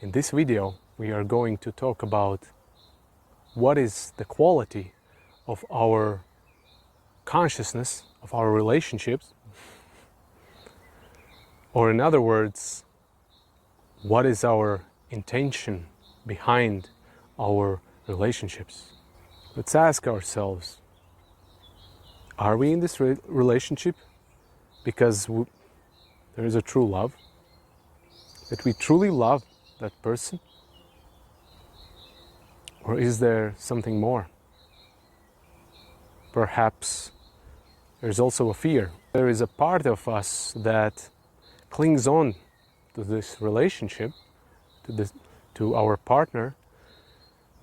In this video, we are going to talk about what is the quality of our consciousness, of our relationships, or in other words, what is our intention behind our relationships. Let's ask ourselves, are we in this relationship because there is a true love, that we truly love that person? Or is there something more? Perhaps there's also a fear. There is a part of us that clings on to this relationship, to our partner,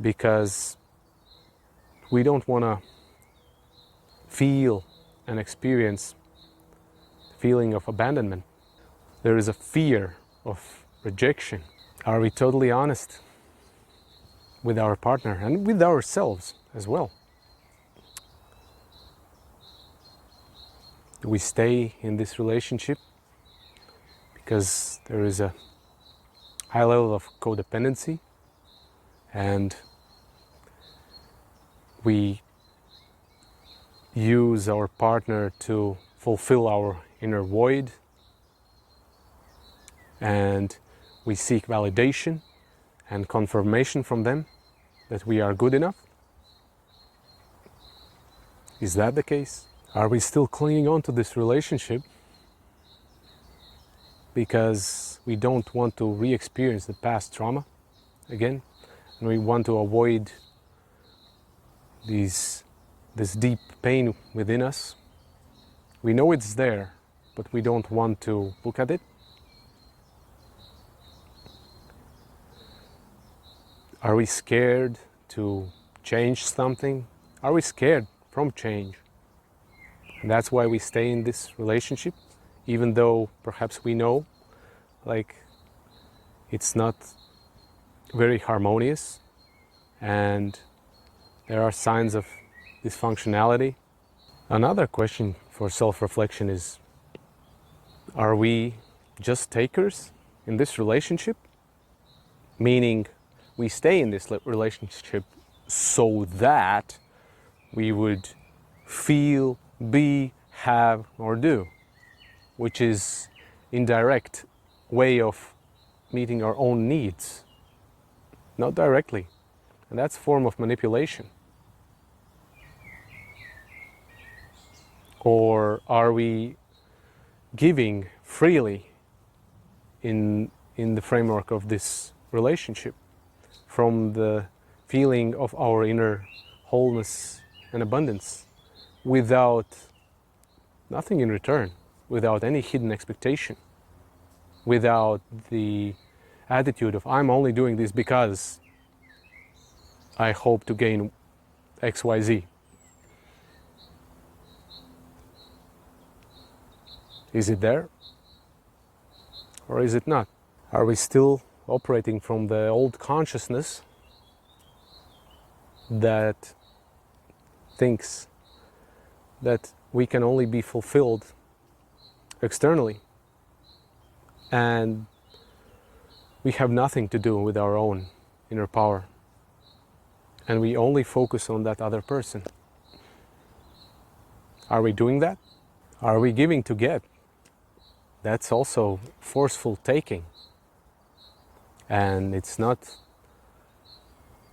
because we don't want to feel and experience the feeling of abandonment. There is a fear of rejection. Are we totally honest with our partner and with ourselves as well? Do we stay in this relationship because there is a high level of codependency and we use our partner to fulfill our inner void, and we seek validation and confirmation from them that we are good enough? Is that the case? Are we still clinging on to this relationship because we don't want to re-experience the past trauma again, and we want to avoid this deep pain within us? We know it's there, but we don't want to look at it. Are we scared to change something? Are we scared from change? And that's why we stay in this relationship, even though perhaps we know it's not very harmonious and there are signs of dysfunctionality. Another question for self-reflection is, are we just takers in this relationship? Meaning, we stay in this relationship so that we would feel, be, have, or do, which is indirect way of meeting our own needs, not directly, and that's a form of manipulation. Or are we giving freely in the framework of this relationship, from the feeling of our inner wholeness and abundance, without nothing in return, without any hidden expectation, without the attitude of I'm only doing this because I hope to gain XYZ. Is it there? Or is it not? Are we still operating from the old consciousness that thinks that we can only be fulfilled externally and we have nothing to do with our own inner power, and we only focus on that other person? Are we doing that? Are we giving to get? That's also forceful taking, and it's not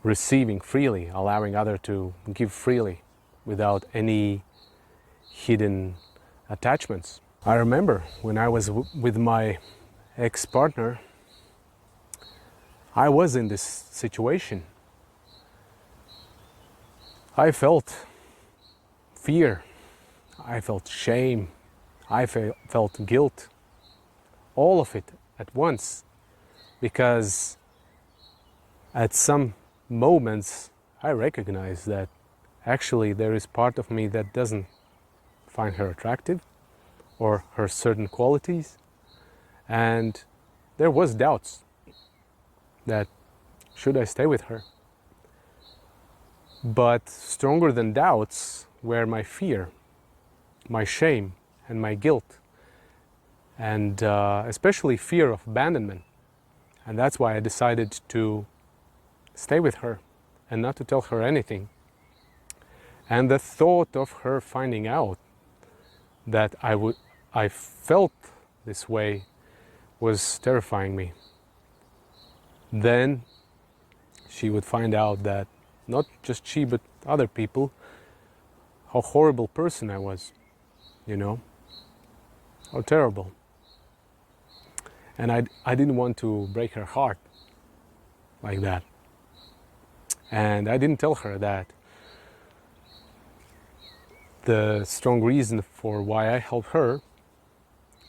receiving freely, allowing other to give freely without any hidden attachments. I remember when I was with my ex-partner, I was in this situation. I felt fear, I felt shame, I felt guilt, all of it at once, because at some moments I recognized that actually there is part of me that doesn't find her attractive or her certain qualities, and there was doubts that should I stay with her. But stronger than doubts were my fear, my shame, and my guilt, and especially fear of abandonment And that's why I decided to stay with her and not to tell her anything. And the thought of her finding out that I felt this way was terrifying me. Then she would find out that not just she but other people, how horrible person I was, you know, how terrible. And I didn't want to break her heart like that. And I didn't tell her that the strong reason for why I helped her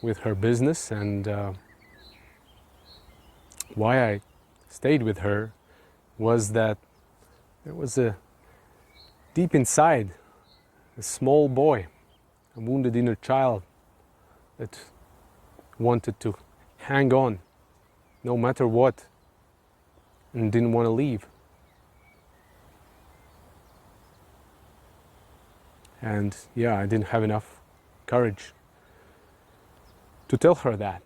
with her business and why I stayed with her was that there was a deep inside a small boy, a wounded inner child that wanted to hang on no matter what and didn't want to leave. And yeah, I didn't have enough courage to tell her that.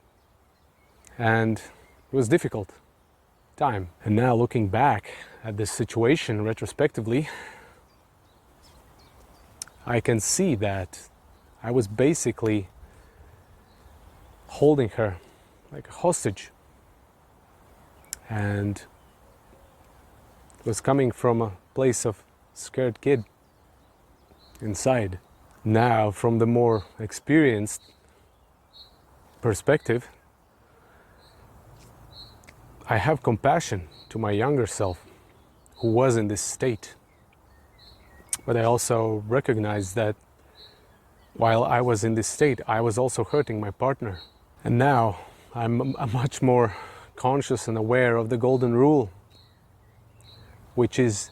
And it was difficult time. And now looking back at this situation retrospectively, I can see that I was basically holding her like a hostage. And it was coming from a place of scared kid inside. Now, from the more experienced perspective, I have compassion to my younger self who was in this state. But I also recognize that while I was in this state, I was also hurting my partner. And now I'm much more conscious and aware of the golden rule, which is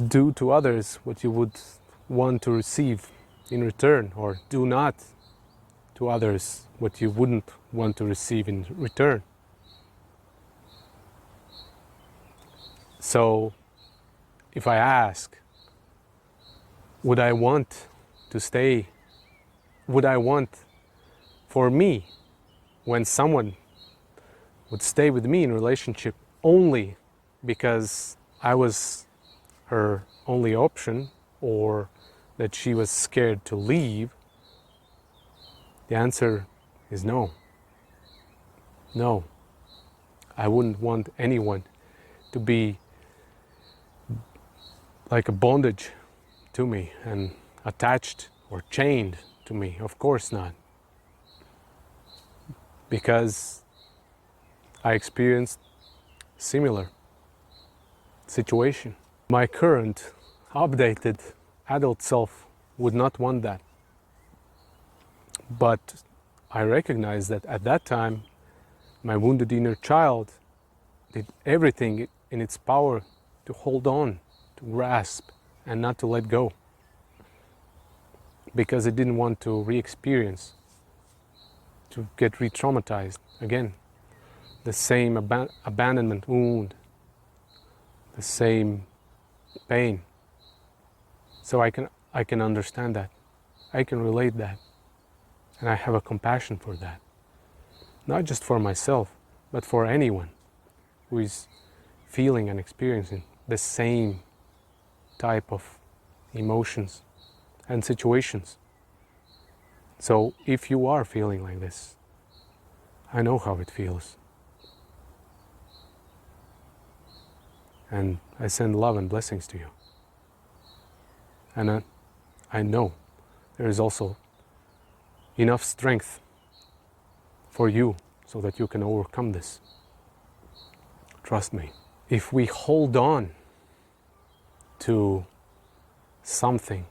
do to others what you would want to receive in return, or do not to others what you wouldn't want to receive in return. So if I ask, would I want to stay, would I want for me when someone would stay with me in a relationship only because I was her only option, or that she was scared to leave? The answer is no. No. I wouldn't want anyone to be like a bondage to me and attached or chained to me. Of course not. Because I experienced similar situation. My current updated adult self would not want that. But I recognize that at that time, my wounded inner child did everything in its power to hold on, to grasp, and not to let go. Because it didn't want to re-experience, to get re-traumatized again. The same abandonment wound, the same pain. So I can understand that. I can relate that. And I have a compassion for that. Not just for myself, but for anyone who is feeling and experiencing the same type of emotions and situations. So if you are feeling like this, I know how it feels. And I send love and blessings to you. And I know there is also enough strength for you so that you can overcome this. Trust me. If we hold on to something,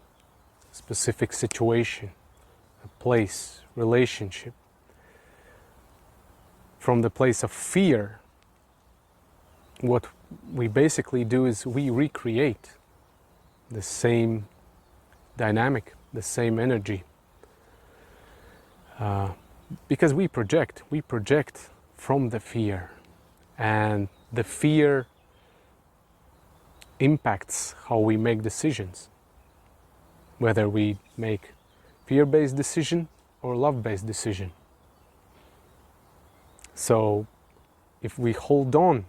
specific situation, a place, relationship, from the place of fear, what we basically do is we recreate the same dynamic, the same energy. Because we project from the fear, and the fear impacts how we make decisions, whether we make fear-based decision or love-based decision. So if we hold on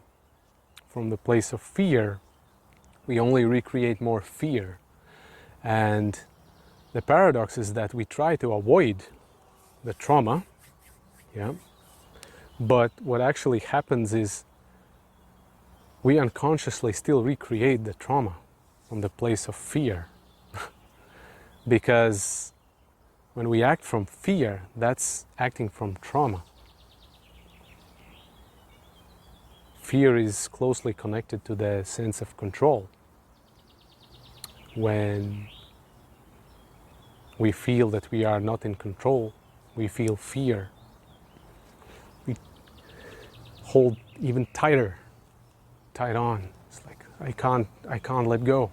from the place of fear, we only recreate more fear. And the paradox is that we try to avoid the trauma, yeah, but what actually happens is we unconsciously still recreate the trauma from the place of fear. Because when we act from fear, that's acting from trauma. Fear is closely connected to the sense of control. When we feel that we are not in control, we feel fear. We hold even tight on. It's like, I can't let go.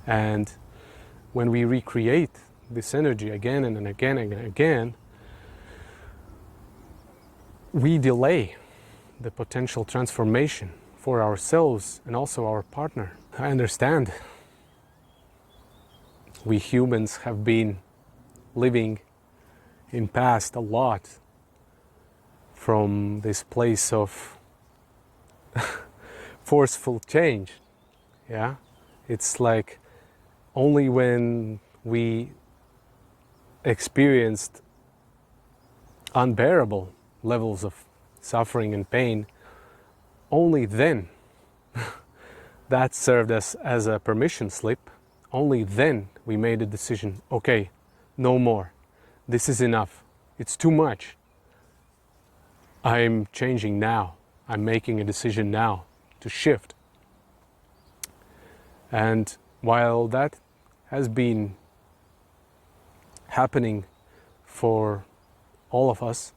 And when we recreate this energy again and again and again, we delay the potential transformation for ourselves and also our partner. I understand we humans have been living in past a lot from this place of forceful change. Yeah, it's like only when we experienced unbearable levels of suffering and pain, only then that served us as a permission slip. Only then we made a decision, okay, no more, this is enough, it's too much, I'm changing now, I'm making a decision now to shift. And while that has been happening for all of us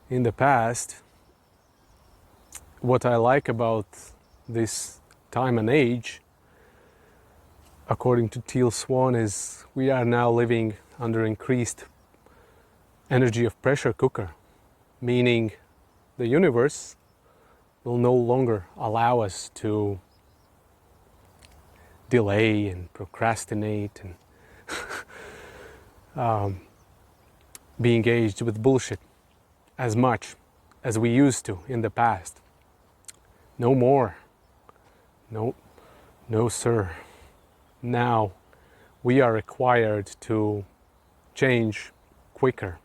in the past, what I like about this time and age, according to Teal Swan, is we are now living under increased energy of pressure cooker, meaning the universe will no longer allow us to delay and procrastinate and be engaged with bullshit as much as we used to in the past. No more. No sir. Now we are required to change quicker,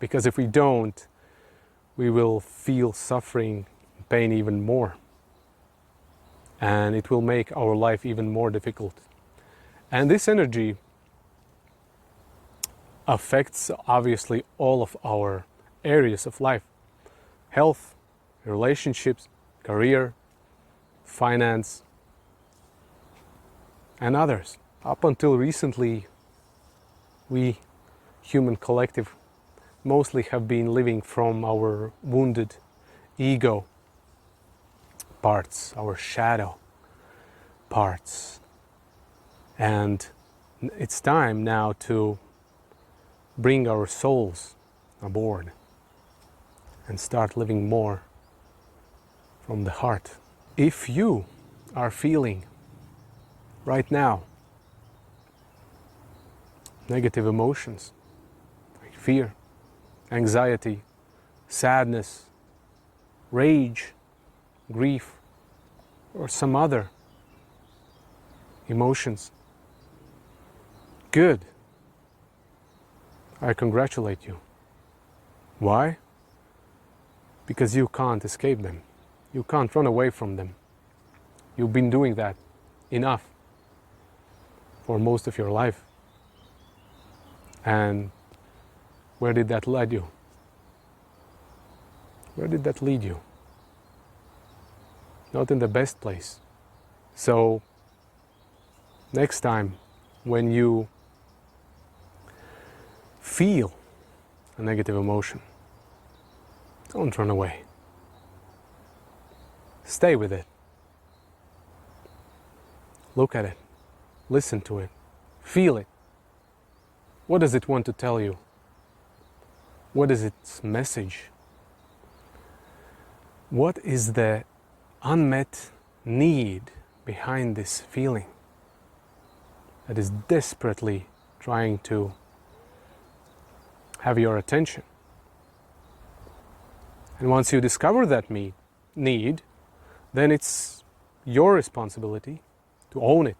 because if we don't, we will feel suffering, pain even more, and it will make our life even more difficult. And this energy affects obviously all of our areas of life: health, relationships, career, finance, and others. Up until recently, we, human collective, mostly have been living from our wounded ego parts, our shadow parts. And it's time now to bring our souls aboard and start living more from the heart. If you are feeling right now negative emotions like fear, anxiety, sadness, rage, grief, or some other emotions, good. I congratulate you. Why? Because you can't escape them. You can't run away from them. You've been doing that enough for most of your life. And where did that lead you? Where did that lead you? Not in the best place. So next time when you feel a negative emotion, don't run away. Stay with it. Look at it. Listen to it. Feel it. What does it want to tell you? What is its message? What is the unmet need behind this feeling that is desperately trying to have your attention? And once you discover that need, then it's your responsibility to own it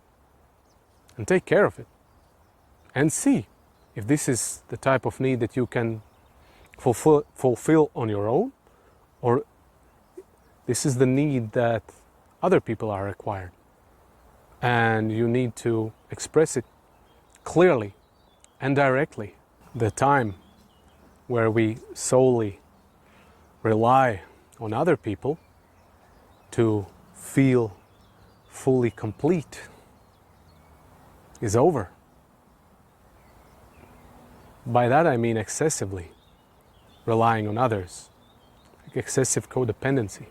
and take care of it and see if this is the type of need that you can fulfill on your own, or this is the need that other people are required. And you need to express it clearly and directly. The time where we solely rely on other people to feel fully complete is over. By that I mean excessively relying on others, like excessive codependency,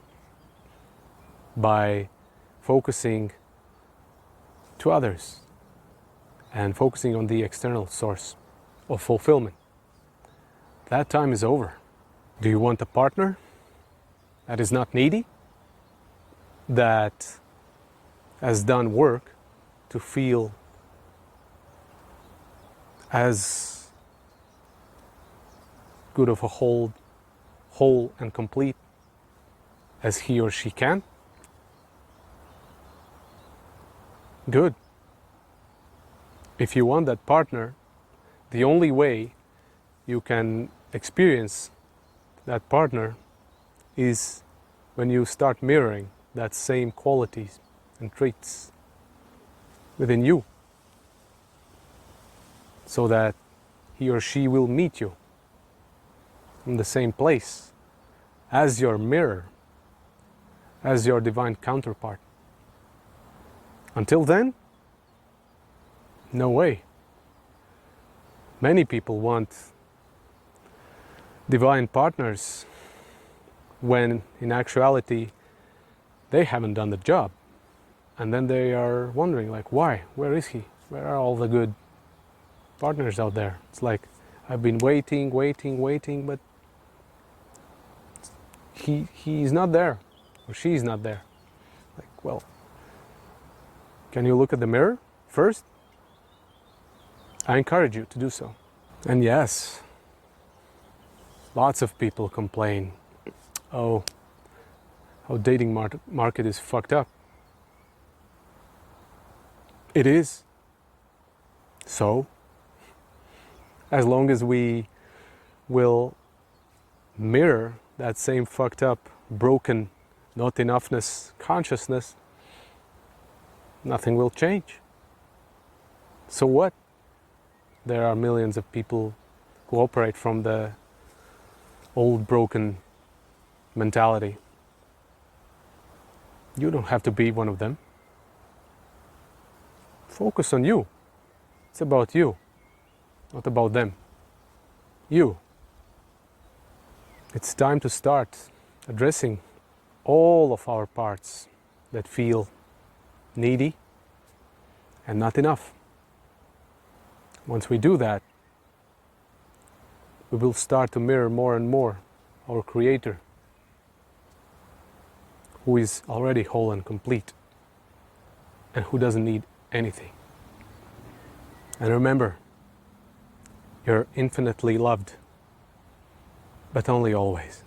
by focusing to others and focusing on the external source of fulfillment. That time is over. Do you want a partner that is not needy, that has done work to feel as good of a whole and complete as he or she can? Good. If you want that partner, the only way you can experience that partner is when you start mirroring that same qualities and traits within you, so that he or she will meet you in the same place as your mirror, as your divine counterpart. Until then, no way. Many people want divine partners when in actuality they haven't done the job. And then they are wondering, like, why? Where is he? Where are all the good partners out there? It's like, I've been waiting, but he's not there, or she's not there. Like, well, can you look at the mirror first? I encourage you to do so. And yes, lots of people complain, oh, how dating market is fucked up. It is. So, as long as we will mirror that same fucked up, broken, not enoughness consciousness, nothing will change. So what? There are millions of people who operate from the old broken mentality. You don't have to be one of them. Focus on you. It's about you, not about them. You. It's time to start addressing all of our parts that feel needy and not enough. Once we do that, we will start to mirror more and more our Creator, who is already whole and complete and who doesn't need anything. And remember, you're infinitely loved, but only always.